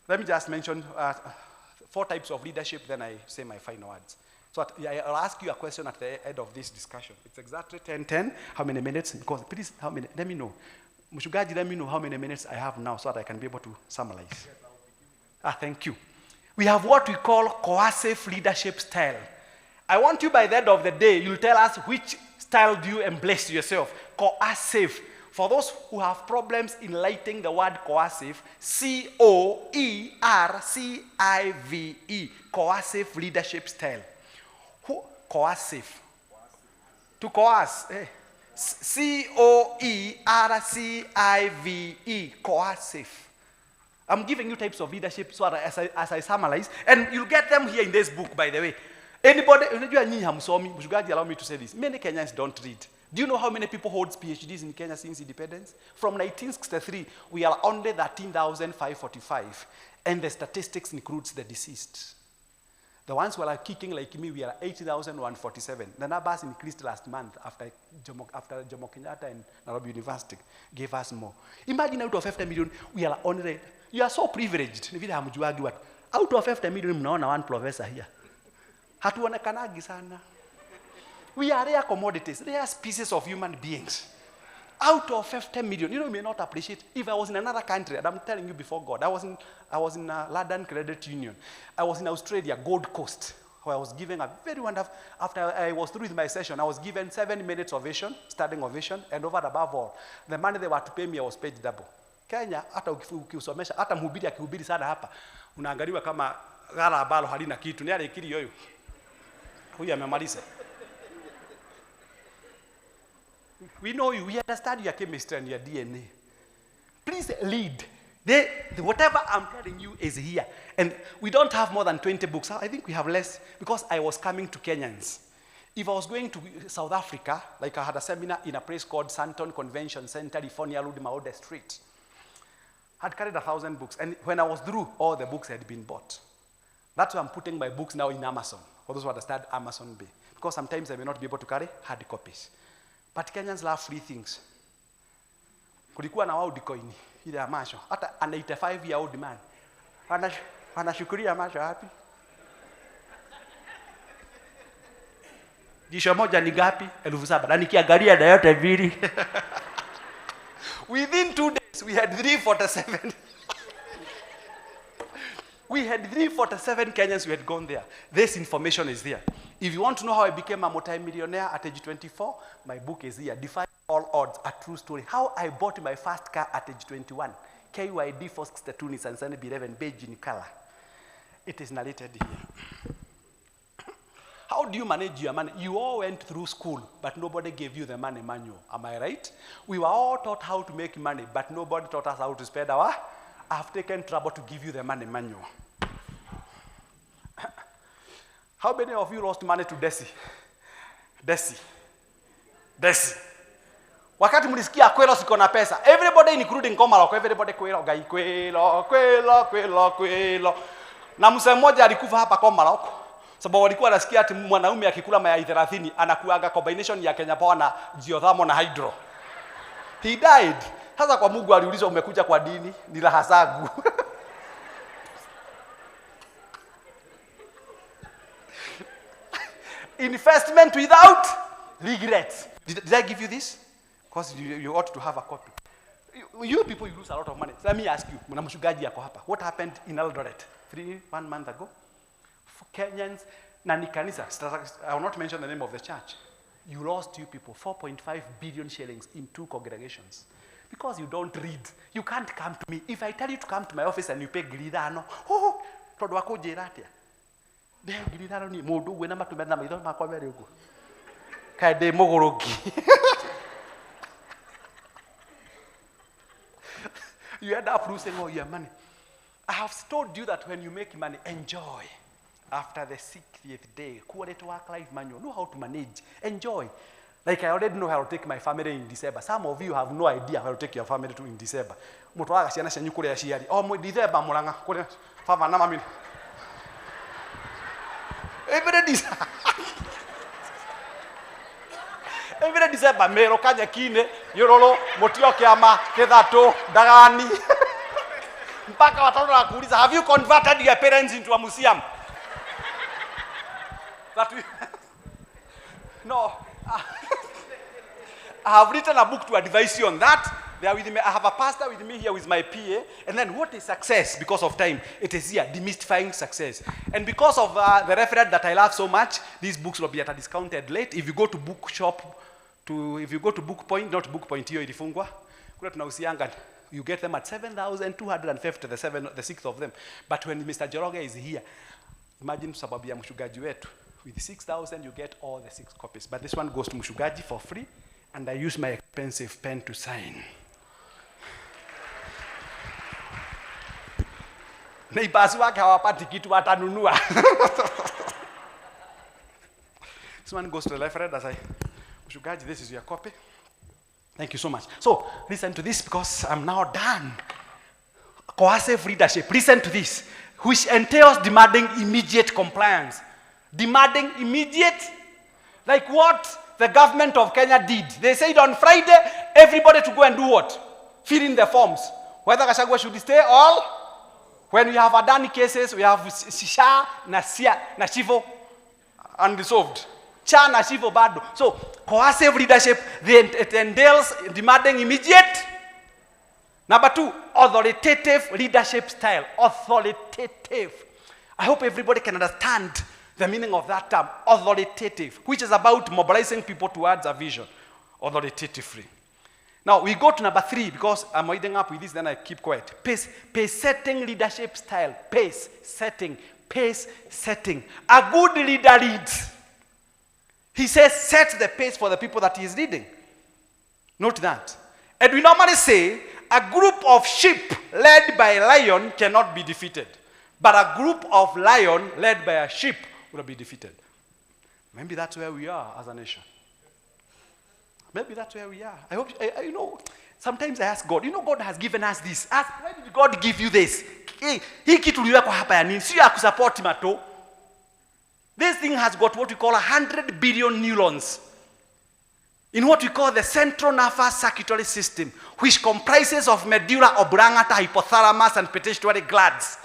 Let me just mention 4 types of leadership, then I say my final words. So I'll ask you a question at the end of this discussion. It's exactly 10:10. How many minutes? Because please, how many? Let me know. Mushugaji, let me know how many minutes I have now so that I can be able to summarize. Thank you. We have what we call coercive leadership style. I want you by the end of the day, you'll tell us which style do you embrace yourself. Coercive. For those who have problems in writing the word coercive, C-O-E-R-C-I-V-E, coercive leadership style. Coercive. To coerce. C-O-E-R-C-I-V-E, coercive. I'm giving you types of leadership so that as I summarize, and you'll get them here in this book, by the way. Anybody, Mshugaji, allow me to say this. Many Kenyans don't read. Do you know how many people hold PhDs in Kenya since independence? From 1963, we are only 13,545, and the statistics includes the deceased. The ones who are kicking like me, we are 80,147. The numbers increased last month after Jomo Kenyatta and Nairobi University gave us more. Imagine out of 50 million, we are only, you are so privileged. Out of 50 million, mnaona one professor here. Hatuonekanagi sana. We are rare commodities, rare species of human beings. Out of 50 million, you may not appreciate. If I was in another country, and I'm telling you before God, I was in London Credit Union. I was in Australia, Gold Coast, where I was given a very wonderful, after I was through with my session, I was given 7 minutes ovation, standing ovation, and over above all, the money they were to pay me, I was paid double. Kenya, hata ukisomesha, hata mhubiri akihubiri sana hapa, unaangaliwa kama ghala ambalo halina kitu, ni alikiri yoyo. Huyu amemaliza. We know you. We understand your chemistry and your DNA. Please lead. Whatever I'm telling you is here. And we don't have more than 20 books. I think we have less because I was coming to Kenyans. If I was going to South Africa, like I had a seminar in a place called Santon Convention Center, California, Ludmaude Street. I had carried 1,000 books. And when I was through, all the books had been bought. That's why I'm putting my books now in Amazon. For those who understand Amazon Bay. Because sometimes I may not be able to carry hard copies. But Kenyans love free things. Kulikuwa na wao dikoini ile ya macho. Hata an 85-year-old man. Wanashukuria macho hapi. Jisho moja ni gapi? 7,000. Na nikiangalia na yote mbili. Within 2 days we had 347. We had 347 Kenyans who had gone there. This information is there. If you want to know how I became a multi-millionaire at age 24, my book is here. Defying All Odds, a true story. How I bought my first car at age 21. KYD 462 Nissan Sunny B11 beige in color. It is narrated here. How do you manage your money? You all went through school, but nobody gave you the money manual. Am I right? We were all taught how to make money, but nobody taught us how to spend our. I've taken trouble to give you the money manual. How many of you lost money to Desi? Desi. Wakati mlisikia kwelo siko na pesa, everybody including Komaloko, everybody kwelo, gai kwelo. Na msee mmoja alikufa hapa Komaloko. Sababu walikuwa nasikia ati mwanaume akikula mayai 30 anakuaga combination ya Kenya Power na geothermal na hydro. He died. Sasa kwa Mungu aliulizwa umekuja kwa dini? Ni raha zangu. Investment without regrets. Did I give you this? Because you ought to have a copy. You people, you lose a lot of money. So let me ask you, mnamshugaji yako hapa. What happened in Eldoret 1 month ago? For Kenyans, na ni kanisa, I will not mention the name of the church. You lost, you people, 4.5 billion shillings in 2 congregations. Because you don't read. You can't come to me. If I tell you to come to my office and you pay gridano, todo wako jeratia. De gridano ni modu wena matumena maitho makwamere ugo. Kade mogorogi. You end up losing all your money. I have told you that when you make money, enjoy. After the 60th day, quality work-life manual, know how to manage, enjoy. Like I already know how to take my family in December. Some of you have no idea how to take your family to in December. Mutwaga ciana cia nyukuri ya ciari. O mu December mulanga kuri fava na mami. Every December mero kanya kine yororo mutio kiama kithatu dagani. Mpaka watoto wakuuliza, have you converted your parents into a museum? That we no. I have written a book to advise you on that. They are with me. I have a pastor with me here with my PA. And then what is success? Because of time, it is here, demystifying success. And because of the reference that I love so much, these books will be at a discounted rate. If you go to bookshop, if you go to Book Point, not Book Point, hiyo ilifungwa, kule tunausianga, you get them at 7,250, the sixth of them. But when Mr. Joroge is here, imagine sababu ya mshugaji wetu. With 6,000, you get all the 6 copies. But this one goes to mshugaji for free, and I use my expensive pen to sign. Neighbors wake hawapati kitu watanunua. This one goes to the referee as mshugaji, this is your copy. Thank you so much. So, listen to this because I'm now done. Coercive leadership. Listen to this, which entails demanding immediate compliance. Demanding immediate, like what the government of Kenya did. They said on Friday, everybody to go and do what? Fill in the forms. Whether Gachagua should stay or when we have Adani cases, we have Sha, Nasia, Nashivo, unresolved. Cha, Nashivo, Bado. So, coercive leadership, it entails demanding immediate. Number 2, authoritative leadership style. Authoritative. I hope everybody can understand the meaning of that term, authoritative, which is about mobilizing people towards a vision, authoritatively. Now, we go to number 3, because I'm winding up with this, then I keep quiet. Pace-setting leadership style. Pace-setting. Pace-setting. A good leader leads. He says, set the pace for the people that he is leading. Note that. And we normally say, a group of sheep led by a lion cannot be defeated. But a group of lion led by a sheep will be defeated. Maybe that's where we are as a nation. Maybe that's where we are. I hope, you know, sometimes I ask God, you know, God has given us this. Ask, why did God give you this? Hii kitu uliwekwa hapa ya nini? Sio ya kusupport mato. This thing has got what we call 100 billion neurons in what we call the central nervous circulatory system, which comprises of medulla oblongata, hypothalamus, and pituitary glands.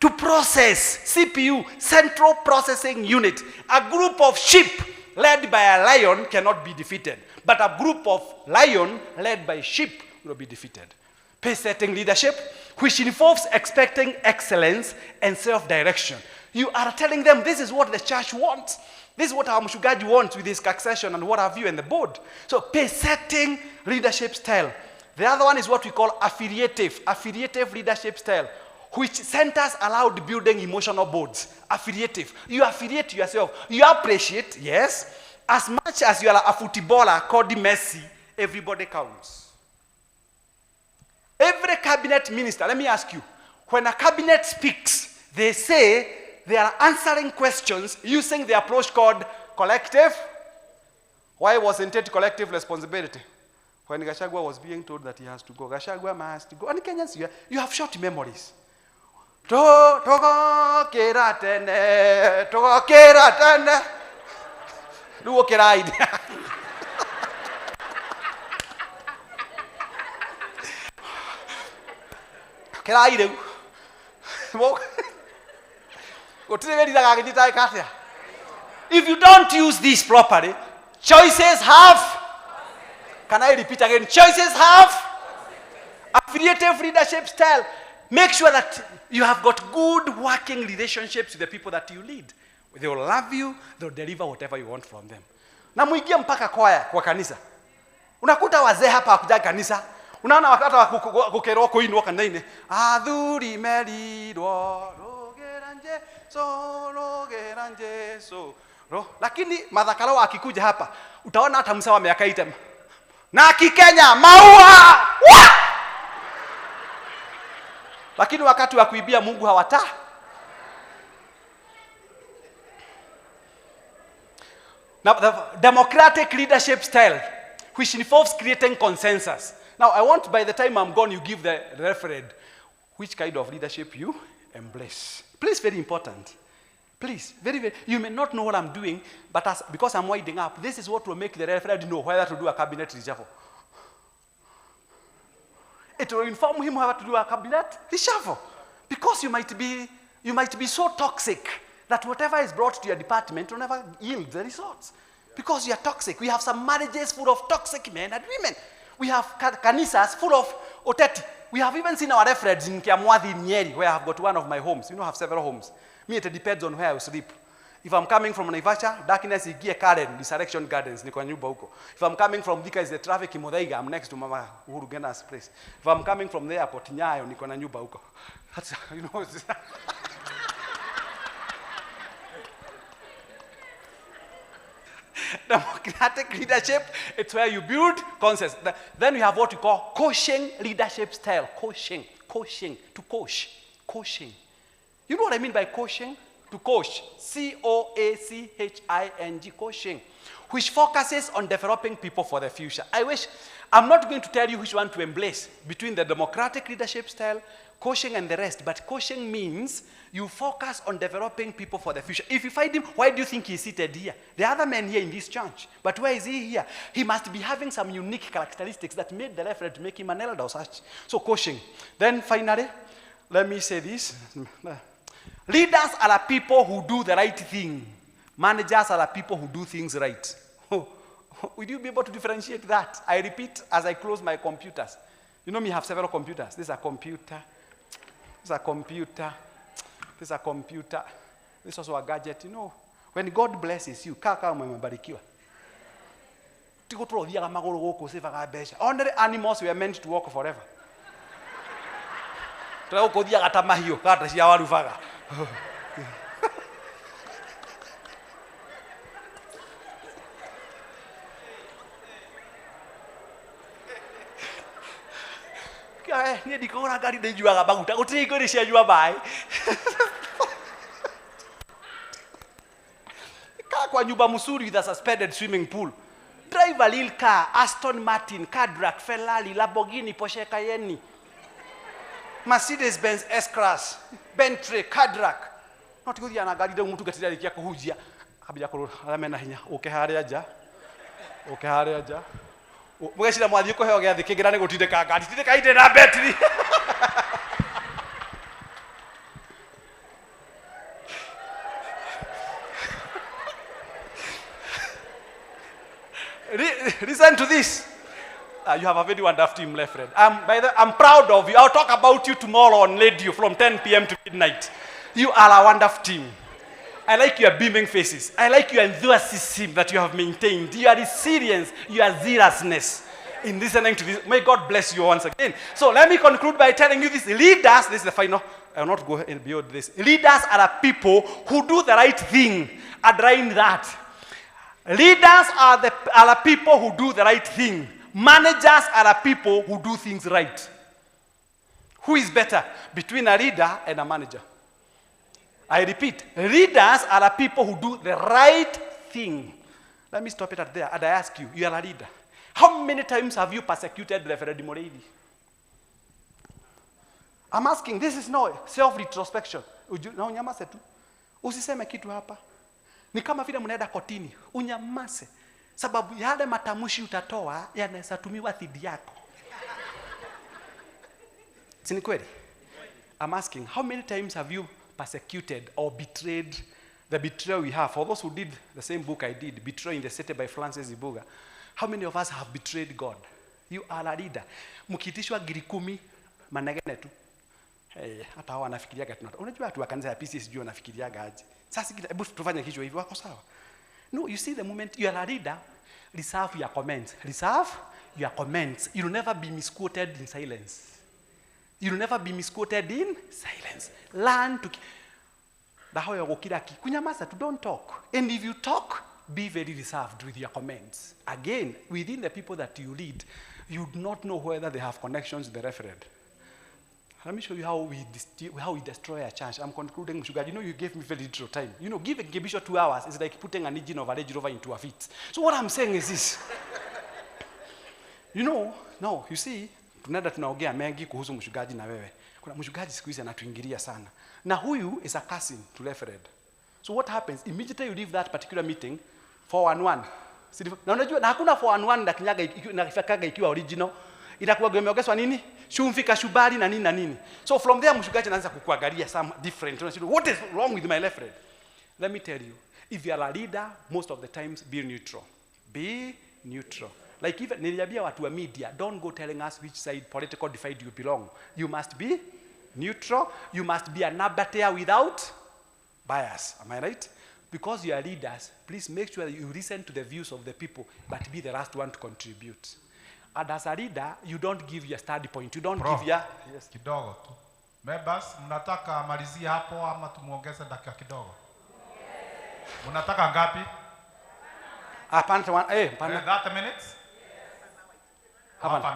To process, CPU, central processing unit. A group of sheep led by a lion cannot be defeated. But a group of lion led by sheep will be defeated. Pace-setting leadership, which involves expecting excellence and self-direction. You are telling them this is what the church wants. This is what our Mshugaji wants with his succession and what have you and the board. So pace-setting leadership style. The other one is what we call affiliative leadership style, which centers around building emotional bonds. Affiliative. You affiliate yourself. You appreciate, yes. As much as you are a footballer called Messi, everybody counts. Every cabinet minister, let me ask you, when a cabinet speaks, they say they are answering questions using the approach called collective. Why wasn't it collective responsibility? When Gachagua was being told that he has to go, Gachagua must go. And Kenyans, you have short memories. Togokera tene. Luokeraide. Keraide. If you don't use this properly, choices have. Can I repeat again? Choices have. Affiliative leadership style. Make sure that you have got good working relationships with the people that you lead. They will love you, they will deliver whatever you want from them. Na muingia mpaka kwaya kwa kanisa. Unakuta wazee hapa wakuja kanisa. Unaona wakati wa kukerwa kuinua kandaine. Adhuri melidwa rogeranje so. Lakini madhakaro akikuja hapa, utaona hata msawa ameyakaita. Na Kikenya maua. Lakini wakati wa kuibia Mungu hawata. Now, the democratic leadership style, which involves creating consensus. Now, I want, by the time I'm gone, you give the reference which kind of leadership you embrace. Please, very important. Please, very, very. You may not know what I'm doing, but because I'm winding up, this is what will make the reference know whether to do a cabinet reshuffle. It will inform him how to do a cabinet reshuffle. Because you might be so toxic that whatever is brought to your department will never yield the results. Because you are toxic. We have some marriages full of toxic men and women. We have kanisas full of oteti. We have even seen our reference in Kiamwathi in Nyeri, where I have got one of my homes. You know, I have several homes. Me, it depends on where I sleep. If I'm coming from Naivasha, darkness is Karen, Resurrection Gardens, niko nyumba huko. If I'm coming from Thika, is the traffic in Muthaiga, I'm next to Mama Uhuru Gena's place. If I'm coming from the airport, Nyayo, niko na nyumba huko. That's, you know, democratic leadership, it's where you build consensus. Then we have what we call coaching leadership style. Coaching, to coach, coaching. You know what I mean by coaching? To coach, C-O-A-C-H-I-N-G, coaching, which focuses on developing people for the future. I'm not going to tell you which one to embrace between the democratic leadership style, coaching, and the rest, but coaching means you focus on developing people for the future. If you find him, why do you think he's seated here? The other men here in this church, but where is he here? He must be having some unique characteristics that made the referee to make him an elder or such. So coaching. Then finally, let me say this. Leaders are the people who do the right thing. Managers are the people who do things right. Would you be able to differentiate that? I repeat as I close my computers. You know me, I have several computers. This is a computer. This is a computer. This is a computer. This is also a gadget. You know, when God blesses you, kaka umebarikiwa. Only animals were meant to walk forever. Kwa nyumba musuri with a suspended swimming pool. Drive a little car, Aston Martin, Cadillac, Ferrari, Lamborghini, Porsche Cayenne, Mercedes-Benz S-Class, Bentley, Cadillac. Not good yana gari do mutu gatira likia kuhujia. Kabila ko aramena hinya. Okay hare aja. Okay hare aja. Mugashira mwathi ko heo gyathi kigira ni gutindeka ngari. Tindeka ite na battery. Listen to this. You have a very wonderful team, left friend. I'm proud of you. I'll talk about you tomorrow on radio from 10 p.m. to midnight. You are a wonderful team. I like your beaming faces. I like your enthusiasm that you have maintained. Your resilience, your zealousness in listening to this. May God bless you once again. So let me conclude by telling you this. Leaders, this is the final. I will not go beyond this. Leaders are the people who do the right thing. Underline that. Leaders are the people who do the right thing. Managers are the people who do things right. Who is better between a leader and a manager? I repeat, leaders are the people who do the right thing. Let me stop it at there. And I ask you, you are a leader. How many times have you persecuted Reverend Moredi? I'm asking, this is no self-retrospection. Na unyamase tu. Usiseme kitu hapa. Ni kama vile mnaenda kotini, unyamase. Sababu yale matamushi utatoa yanaweza tumiwa dhidi yako. Si kweli? I'm asking, how many times have you persecuted or betrayed the betrayal we have? For those who did the same book I did, Betraying the City by Francis Ibuga, how many of us have betrayed God? You are a leader. Mukitishwa ngiri 10 manegene tu. Hata hao wanafikiriaga tunatoa. Unajua watu wa kanisa ya PCS sijui wanafikiriaga aje. Sasa hebu tufanye kichwa hivyo wako sawa. No, you see the moment you are a leader, reserve your comments. Reserve your comments. You will never be misquoted in silence. You will never be misquoted in silence. Learn to kunyamaza to don't talk. And if you talk, be very reserved with your comments. Again, within the people that you lead, you do not know whether they have connections with the referent. Let me show you how we destroy a church. I'm concluding, Sugar. You know, you gave me very little time. You know, giving Kibicho 2 hours is like putting an engine of a Range Rover into a fit. So what I'm saying is this. You know, no, you see, tunaenda tunaongea mengi kuhusu mchungaji na wewe. Kuna mchungaji siku hizi anatuingilia sana. Na huyu is a cousin to referred. So what happens? Immediately you leave that particular meeting, 411. Na unajua na hakuna 411 na kinyaga na kifakaga ikiwa original. Itakuwa gemeongezwa nini? chumvi, kachumbari na nini na nini. So from there mchungaji anaanza kukuangalia some different. What is wrong with my left leg? Let me tell you, if you are a leader, most of the times be neutral. Be neutral. Like even niliambia watu wa media, don't go telling us which side political divide you belong. You must be neutral. You must be an arbiter without bias. Am I right? Because you are leaders, please make sure that you listen to the views of the people, but be the last one to contribute. And as a leader, you don't give your study point. You don't Prof, give your... Yes. Kidogo tu. Members, mnataka malizia hapo ama tumuongeze dakika kidogo? Mnataka ngapi? Apana, 30 minutes? Hapana.